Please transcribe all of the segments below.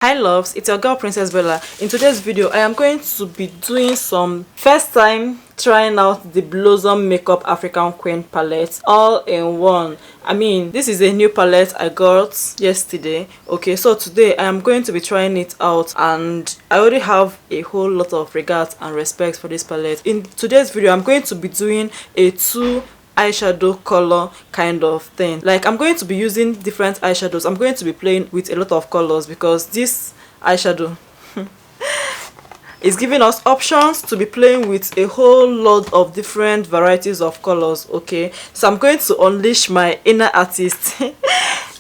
Hi loves, it's your girl Princess Bella. In today's video, I am going to be doing some first time trying out the Blossom Makeup African Queen palette all in one. This is a new palette I got yesterday. Okay, so today I am going to be trying it out and I already have a whole lot of regards and respect for this palette. In today's video, I'm going to be doing a two eyeshadow color kind of thing. Like, I'm going to be using different eyeshadows. I'm going to be playing with a lot of colors because this eyeshadow is giving us options to be playing with a whole lot of different varieties of colors. Okay, so I'm going to unleash my inner artist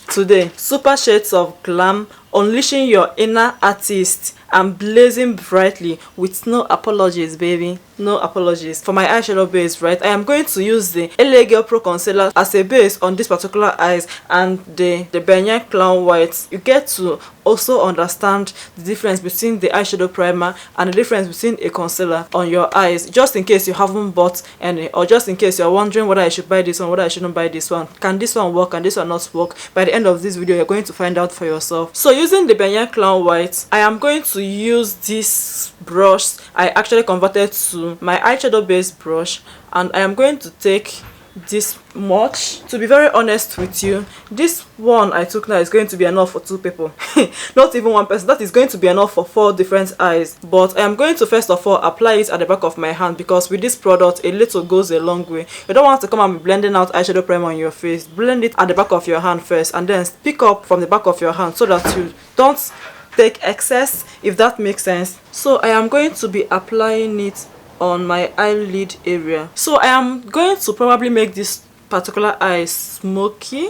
today. Super shades of glam, unleashing your inner artist and blazing brightly with no apologies, baby. No apologies. For my eyeshadow base, right, I am going to use the LA Girl Pro Concealer as a base on this particular eyes and the Banyan Clown White. You get to also understand the difference between the eyeshadow primer and the difference between a concealer on your eyes, just in case you haven't bought any, or just in case you're wondering whether I should buy this one, whether I shouldn't buy this one. Can this one work? Can this one not work? By the end of this video, you're going to find out for yourself. So using the Banyan Clown White, I am going to use this brush I actually converted to my eyeshadow base brush, and I am going to take this much. To be very honest with you, this one I took now is going to be enough for 2 people. Not even 1 person. That is going to be enough for 4 different eyes. But I am going to first of all apply it at the back of my hand, because with this product a little goes a long way. You don't want to come and be blending out eyeshadow primer on your face. Blend it at the back of your hand first and then pick up from the back of your hand so that you don't take excess, if that makes sense. So I am going to be applying it on my eyelid area. So I am going to probably make this particular eye smoky,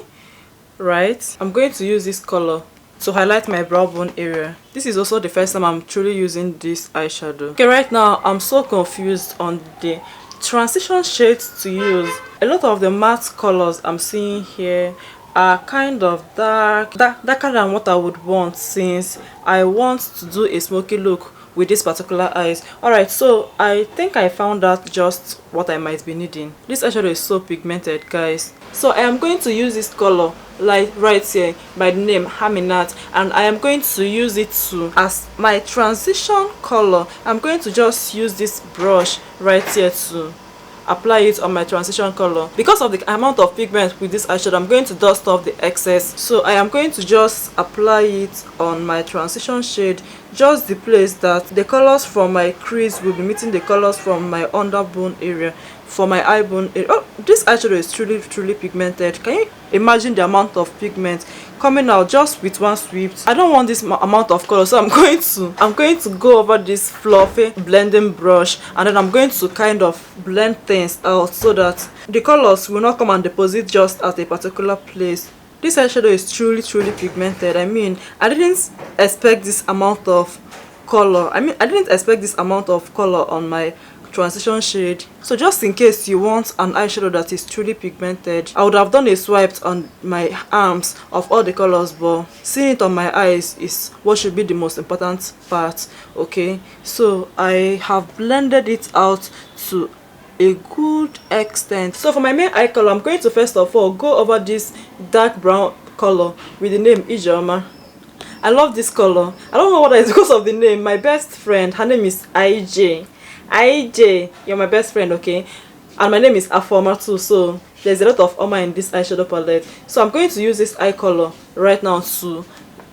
right? I'm going to use this color to highlight my brow bone area. This is also the first time I'm truly using this eyeshadow. Okay, right now I'm so confused on the transition shades to use. A lot of the matte colors I'm seeing here are kind of darker than what I would want, since I want to do a smoky look with this particular eyes. Alright, so I think I found out just what I might be needing. This eyeshadow is so pigmented, guys. So I am going to use this color like right here by the name Haminat, and I am going to use it as my transition color. I'm going to just use this brush right here to apply it on my transition color. Because of the amount of pigment with this eyeshadow, I'm going to dust off the excess. So I am going to just apply it on my transition shade, just the place that the colors from my crease will be meeting the colors from my underbone area, for my eye bone area. Oh, this eyeshadow is truly pigmented. Can you imagine the amount of pigment coming out just with one sweep? I don't want this amount of color, so I'm going to go over this fluffy blending brush, and then I'm going to kind of blend things out so that the colors will not come and deposit just at a particular place. This eyeshadow is truly pigmented. I didn't expect this amount of color. I didn't expect this amount of color on my transition shade. So just in case you want an eyeshadow that is truly pigmented, I would have done a swipe on my arms of all the colors, but seeing it on my eyes is what should be the most important part. Okay, so I have blended it out to a good extent. So for my main eye color, I'm going to first of all go over this dark brown color with the name Ijeoma. I love this color. I don't know whether it's because of the name. My best friend, her name is IJ, you're my best friend, okay? And my name is Afoma too, so there's a lot of Oma in this eyeshadow palette. So I'm going to use this eye color right now to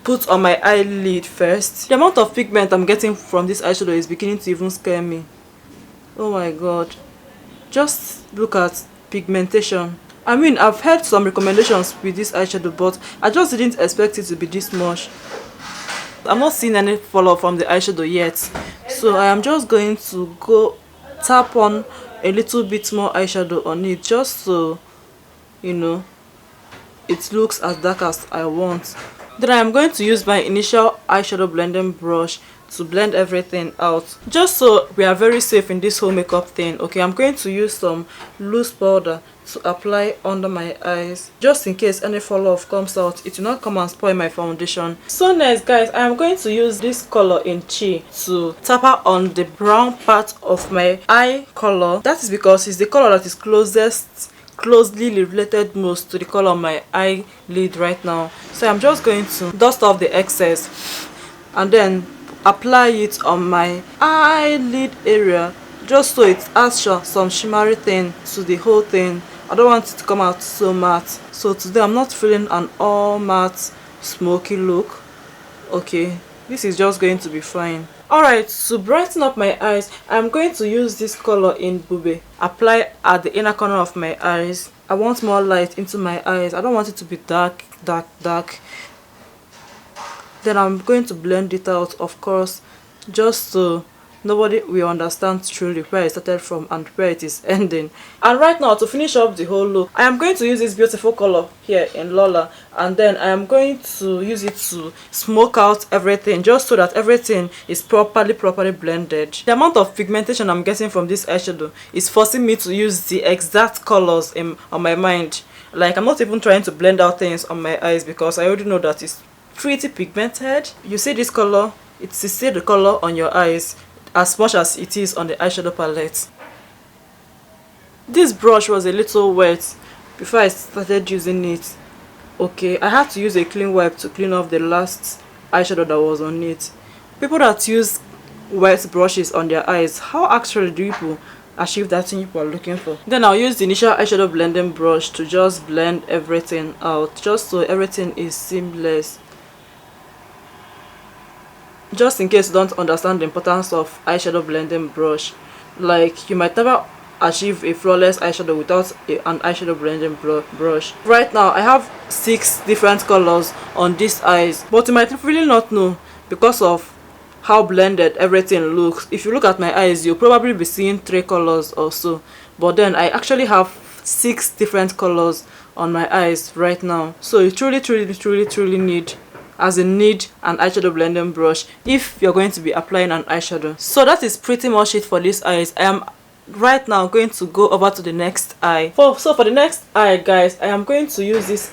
put on my eyelid first. The amount of pigment I'm getting from this eyeshadow is beginning to even scare me. Oh my god. Just look at pigmentation. I've heard some recommendations with this eyeshadow, but I just didn't expect it to be this much. I'm not seeing any fallout from the eyeshadow yet, so I am just going to go tap on a little bit more eyeshadow on it, just so you know it looks as dark as I want. Then I am going to use my initial eyeshadow blending brush to blend everything out, just so we are very safe in this whole makeup thing. Okay, I'm going to use some loose powder to apply under my eyes, just in case any fall off comes out, it will not come and spoil my foundation. So next, guys, I am going to use this color in Chi to tap out on the brown part of my eye color. That is because it's the color that is closely related most to the color of my eyelid right now. So I'm just going to dust off the excess and then apply it on my eyelid area, just so it adds some shimmery thing to the whole thing. I don't want it to come out so matte. So today I'm not feeling an all matte smoky look. Okay, this is just going to be fine. Alright, to brighten up my eyes, I'm going to use this color in Bube. Apply at the inner corner of my eyes. I want more light into my eyes. I don't want it to be dark. Then I'm going to blend it out, of course, just so nobody will understand truly where it started from and where it is ending. And right now, to finish up the whole look, I am going to use this beautiful color here in Lola, and then I am going to use it to smoke out everything, just so that everything is properly blended. The amount of pigmentation I'm getting from this eyeshadow is forcing me to use the exact colors on my mind. Like, I'm not even trying to blend out things on my eyes because I already know that it's pretty pigmented. You see this color, it's still the color on your eyes as much as it is on the eyeshadow palette. This brush was a little wet before I started using it. Okay, I had to use a clean wipe to clean off the last eyeshadow that was on it. People that use wet brushes on their eyes, how actually do people achieve that thing you are looking for? Then I'll use the initial eyeshadow blending brush to just blend everything out, just so everything is seamless. Just in case you don't understand the importance of eyeshadow blending brush, like you might never achieve a flawless eyeshadow without an eyeshadow blending brush. Right now I have 6 different colors on these eyes, but you might really not know because of how blended everything looks. If you look at my eyes, you'll probably be seeing 3 colors or so, but then I actually have 6 different colors on my eyes right now. So you truly need an eyeshadow blending brush if you're going to be applying an eyeshadow. So that is pretty much it for these eyes. I am right now going to go over to the next eye. So for the next eye, guys, I am going to use this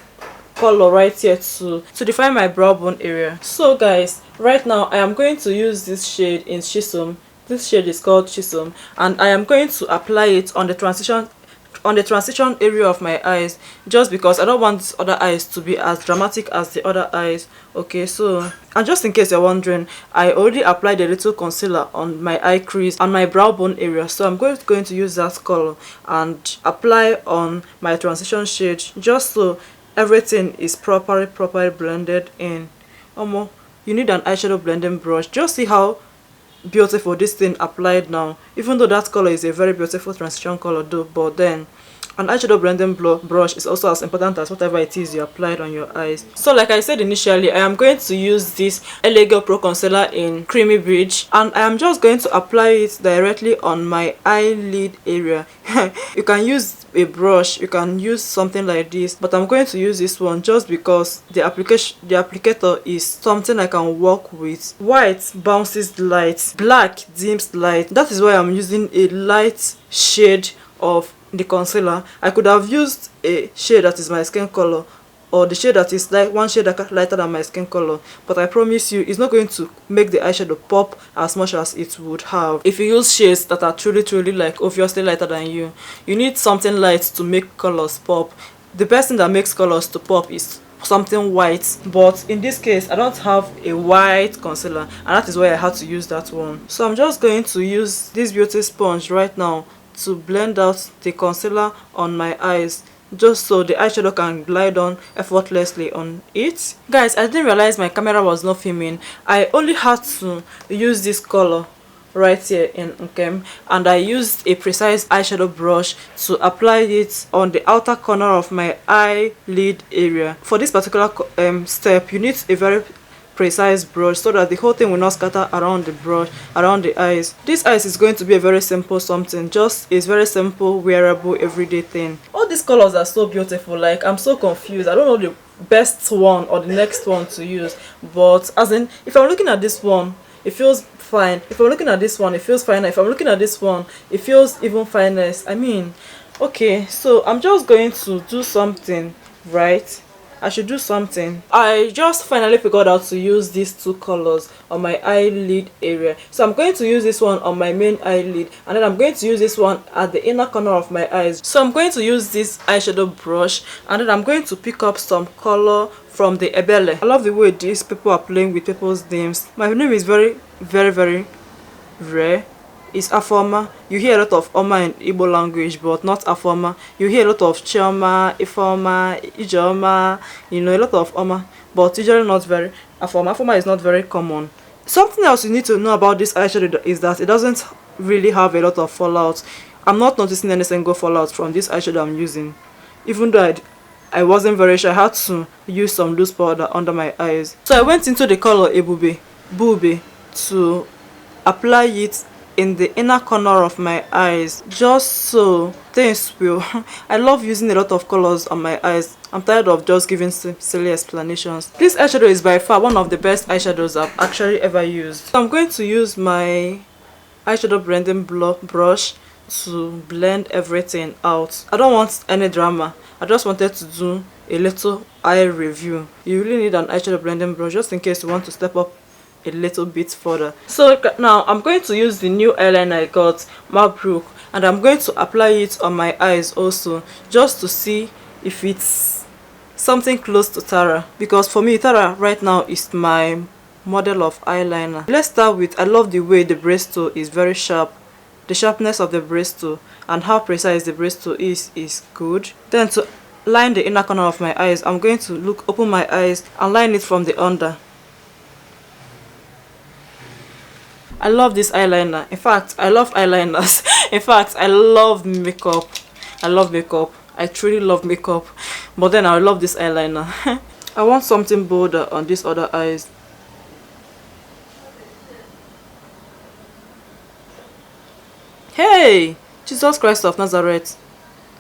color right here to define my brow bone area. So guys, right now I am going to use this shade in Chisholm. This shade is called Chisholm, and I am going to apply it on the transition area of my eyes, just because I don't want these other eyes to be as dramatic as the other eyes. Okay, so, and just in case you're wondering, I already applied a little concealer on my eye crease and my brow bone area, so I'm going to use that color and apply on my transition shade, just so everything is properly blended in. You need an eyeshadow blending brush. Just see how beautiful this thing applied now, even though that color is a very beautiful transition color though, but then an eyeshadow blending brush is also as important as whatever it is you applied on your eyes. So like I said initially, I am going to use this LA Girl Pro Concealer in Creamy Beige, and I am just going to apply it directly on my eyelid area. You can use a brush, you can use something like this, but I'm going to use this one just because the applicator is something I can work with. White bounces light, black dims light. That is why I'm using a light shade of the concealer. I could have used a shade that is my skin color, or the shade that is like one shade lighter than my skin color, but I promise you it's not going to make the eyeshadow pop as much as it would have if you use shades that are truly like obviously lighter than you. You need something light to make colors pop. The best thing that makes colors to pop is something white, but in this case I don't have a white concealer, and that is why I had to use that one. So I'm just going to use this beauty sponge right now to blend out the concealer on my eyes, just so the eyeshadow can glide on effortlessly on it. Guys, I didn't realize my camera was not filming. I only had to use this color right here in Nkem, and I used a precise eyeshadow brush to apply it on the outer corner of my eyelid area. For this particular step, you need a very precise brush so that the whole thing will not scatter around the brush, around the eyes. This eyes is going to be a very simple something, just a very simple wearable everyday thing. All these colors are so beautiful, like I'm so confused. I don't know the best one or the next one to use, but as in, if I'm looking at this one, it feels fine. If I'm looking at this one, it feels fine. If I'm looking at this one, it feels even finest. I mean, okay, so I'm just going to do something right I should do something. I just finally figured out to use these two colors on my eyelid area. So I'm going to use this one on my main eyelid, and then I'm going to use this one at the inner corner of my eyes. So I'm going to use this eyeshadow brush, and then I'm going to pick up some color from the ebele. I love the way these people are playing with people's names. My name is very rare. It's Afoma. You hear a lot of Oma in Igbo language, but not Afoma. You hear a lot of Chioma, Ifoma, Ijoma, you know, a lot of Oma, but usually not very Afoma. Afoma is not very common. Something else you need to know about this eyeshadow is that it doesn't really have a lot of fallout. I'm not noticing any single fallout from this eyeshadow I'm using. Even though I wasn't very sure, I had to use some loose powder under my eyes. So I went into the color Bube to apply it in the inner corner of my eyes, just so things will I love using a lot of colors on my eyes. I'm tired of just giving silly explanations. This eyeshadow is by far one of the best eyeshadows I've actually ever used. So I'm going to use my eyeshadow blending brush to blend everything out. I don't want any drama. I just wanted to do a little eye review. You really need an eyeshadow blending brush just in case you want to step up a little bit further. So now I'm going to use the new eyeliner I got, Mabrook, and I'm going to apply it on my eyes also, just to see if it's something close to Tara, because for me Tara right now is my model of eyeliner. Let's start with, I love the way the Bristol is very sharp. The sharpness of the Bristol and how precise the Bristol is good. Then to line the inner corner of my eyes, I'm going to open my eyes and line it from the under. I love this eyeliner. In fact, I love eyeliners. In fact, I love makeup. I love makeup. I truly love makeup. But then I love this eyeliner. I want something bolder on these other eyes. Hey! Jesus Christ of Nazareth.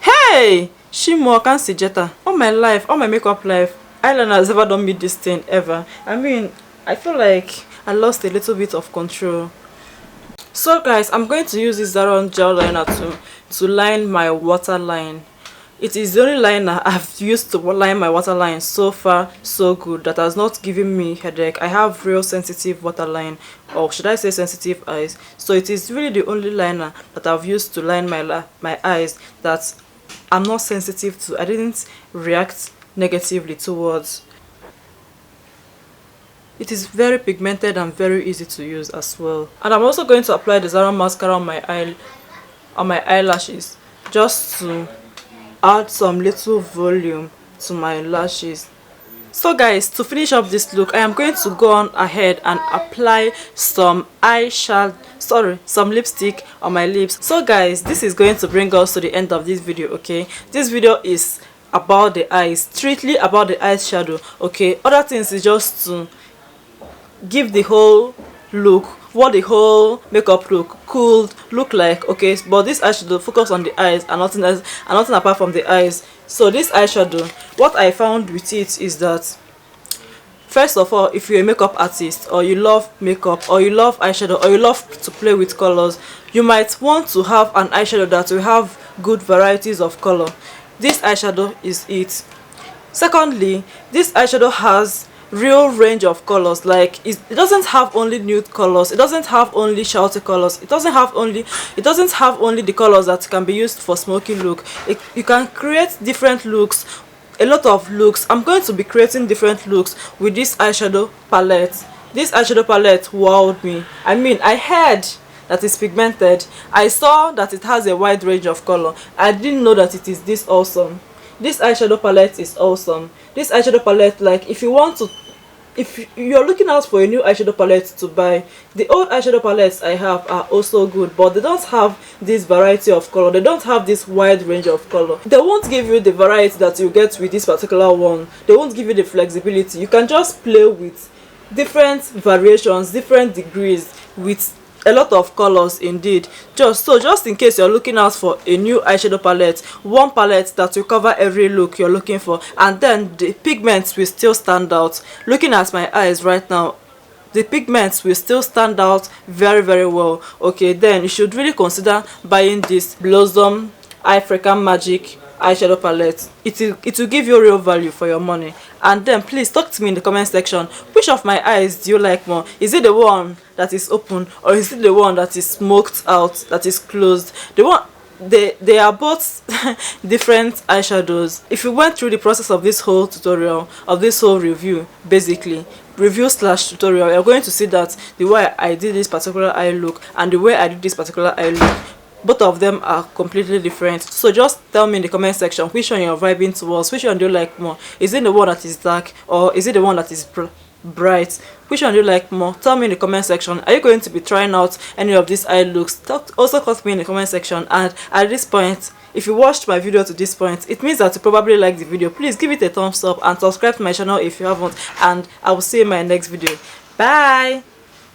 Hey! Shimo Kansijeta. All my life, all my makeup life, eyeliner has never done me this thing ever. I mean, I feel like I lost a little bit of control. So guys, I'm going to use this Zaron gel liner to line my waterline. It is the only liner I've used to line my waterline so far so good that has not given me headache. I have real sensitive waterline, or should I say sensitive eyes. So it is really the only liner that I've used to line my eyes that I'm not sensitive to. I didn't react negatively towards. It is very pigmented and very easy to use as well. And I'm also going to apply the Zara mascara on my eyelashes, just to add some little volume to my lashes. So guys, to finish up this look, I am going to go on ahead and apply some some lipstick on my lips. So guys, this is going to bring us to the end of this video, okay? This video is about the eyes, strictly about the eyeshadow, okay? Other things is just to give the whole look, what the whole makeup look could look like, okay? But this eyeshadow focus on the eyes and nothing else, and nothing apart from the eyes. So this eyeshadow, what I found with it is that, first of all, if you're a makeup artist, or you love makeup, or you love eyeshadow, or you love to play with colors, you might want to have an eyeshadow that will have good varieties of color. This eyeshadow is it. Secondly, this eyeshadow has real range of colors. Like it doesn't have only nude colors, it doesn't have only shouty colors, it doesn't have only the colors that can be used for smoky look. You can create different looks, a lot of looks. I'm going to be creating different looks with this eyeshadow palette. This eyeshadow palette wowed me. I mean, I heard that it's pigmented, I saw that it has a wide range of color. I didn't know that it is this awesome. This eyeshadow palette is awesome. This eyeshadow palette, like if you're looking out for a new eyeshadow palette to buy, the old eyeshadow palettes I have are also good, but they don't have this variety of color. They don't have this wide range of color. They won't give you the variety that you get with this particular one. They won't give you the flexibility. You can just play with different variations, different degrees, with a lot of colors indeed. Just in case you're looking out for a new eyeshadow palette, one palette that will cover every look you're looking for, and then the pigments will still stand out. Looking at my eyes right now, the pigments will still stand out very well, okay? Then you should really consider buying this Blossom African Magic eyeshadow palette, it will give you real value for your money. And then please talk to me in the comment section, which of my eyes do you like more? Is it the one that is open, or is it the one that is smoked out, that is closed? The one, they are both different eyeshadows. If you went through the process of this whole tutorial, of this whole review, basically review slash tutorial, you're going to see that the way I did this particular eye look and the way I did this particular eye look, both of them are completely different. So just tell me in the comment section which one you're vibing towards, which one do you like more. Is it the one that is dark, or is it the one that is bright? Which one do you like more? Tell me in the comment section. Are you going to be trying out any of these eye looks? Also tell me in the comment section. And at this point, if you watched my video to this point, it means that you probably like the video. Please give it a thumbs up and subscribe to my channel if you haven't, and I will see you in my next video. Bye.